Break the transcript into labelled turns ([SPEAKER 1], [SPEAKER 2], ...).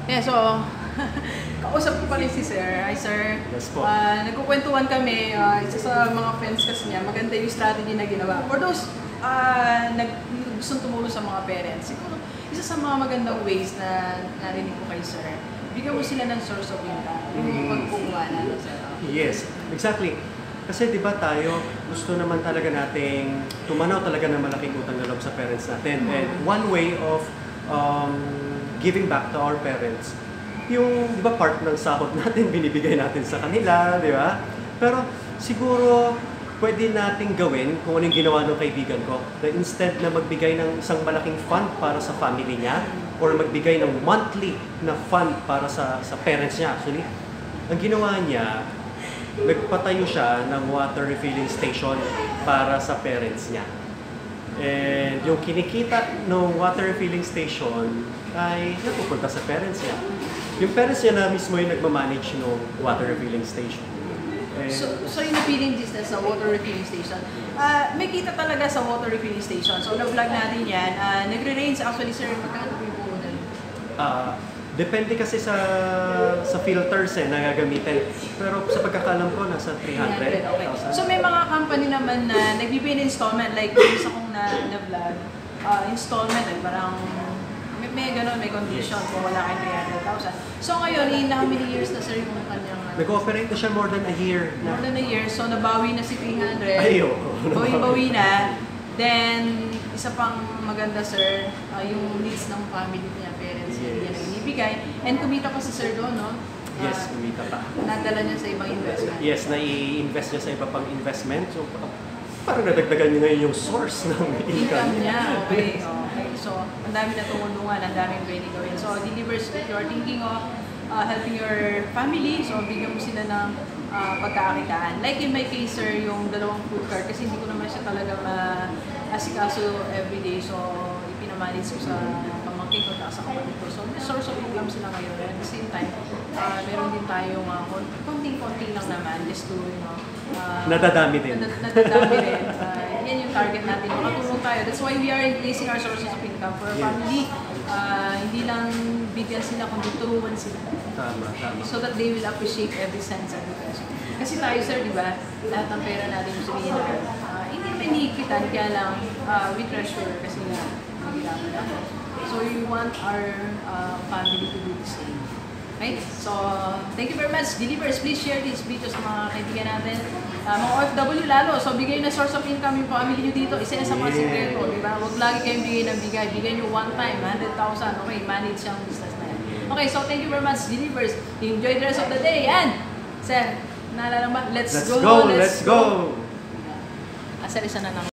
[SPEAKER 1] Yeah, so, kausap ko pa rin si Sir. Hi, Sir.
[SPEAKER 2] Yes po.
[SPEAKER 1] Nagkukwentuhan kami. Isa sa mga friends kasi niya, maganda yung strategy na ginawa. For those gustong tumulong sa mga parents, siguro, isa sa mga magandang ways na narinig ko kay Sir, bigyan mo sila ng source of income. Yung pagkukuha na, Sir.
[SPEAKER 2] Yes, exactly. Kasi di ba tayo, gusto naman talaga nating tumanaw talaga ng malaking utang na loob sa parents natin. And one way of giving back to our parents, yung di ba part ng sahod natin, binibigay natin sa kanila, di ba? Pero siguro, pwede nating gawin kung ano yung ginawa ng kaibigan ko, na instead na magbigay ng isang malaking fund para sa family niya, or magbigay ng monthly na fund para sa parents niya. Actually, ang ginawa niya, nagpatayo siya ng water refilling station para sa parents niya. And yung kinikita ng water refilling station ay napupunta sa parents niya. Yung parents niya na mismo yung nagmamanage ng water refilling station.
[SPEAKER 1] So yung refilling business sa water refilling station, may kita talaga sa water refilling station. So na-vlog natin yan. Nagre-range actually, Sir, magkano po yung puhunan?
[SPEAKER 2] Depende kasi sa filters na gagamitin. Pero sa pagkakalam ko, nasa 300.
[SPEAKER 1] Okay. So may mga company naman na nagbibigay ng installment, like yung isa kong na-vlog, installment, like parang may gano'n, may condition kung wala kayong 300,000. So ngayon, in how many years na, Sir, yung kanyang...
[SPEAKER 2] Nag-ooperate na siya more than a year.
[SPEAKER 1] More than a year, so nabawi na si 300.
[SPEAKER 2] Ayo.
[SPEAKER 1] Bawi na. Then, isa pang maganda, Sir, yung needs ng family niya, parents niya na binibigay. And kumita pa si Sir doon, no?
[SPEAKER 2] Yes, kumita pa.
[SPEAKER 1] Nadala niya sa ibang investment.
[SPEAKER 2] Yes, na-i-invest niya sa iba pang investment. So, parang nadagdagan niya ngayon yung source ng income
[SPEAKER 1] niya. Okay. So, ang dami na tumulungan, ang daming pwede gawin. So, delivers if you are thinking of helping your family, so bigyan mo sila ng pagkakakitaan. Like in my case, Sir, yung dalawang food cart, kasi hindi ko naman siya talaga ma-asikaso everyday. So, ipinamanage ko sa pamangkin ko, sa kapatid ko. So, may source of income sila ngayon. At the same time, meron din tayong konting-konting lang naman, just to,
[SPEAKER 2] nadadami din.
[SPEAKER 1] Nadadami rin. Yan yung target natin. Makatulong tayo. That's why we are increasing our sources of income for our family. Hindi lang bigyan sila, kundi turuan sila.
[SPEAKER 2] Tama.
[SPEAKER 1] So that they will appreciate every cent, every peso. Kasi tayo, Sir, di ba? Lahat ng pera natin yung sabihin natin. Hindi naman hinikitan, kaya lang we treasure kasi nga nagirapan natin. So we want our family to do the same. Right? So, thank you very much. Delivers, please share this video sa mga kaibigan natin. Mga OFW lalo. So, bigay na source of income yung family nyo dito. Isa na sa mga sikreto. Diba? Huwag lagi kayong bigay ng bigay. Bigay nyo one time, 100,000. Okay, manage yung business na yan. Okay, so thank you very much, Delivers. Enjoy the rest of the day. And, Sir, naalala ba? Let's go.
[SPEAKER 2] Let's go.
[SPEAKER 1] Sir, isa na naman.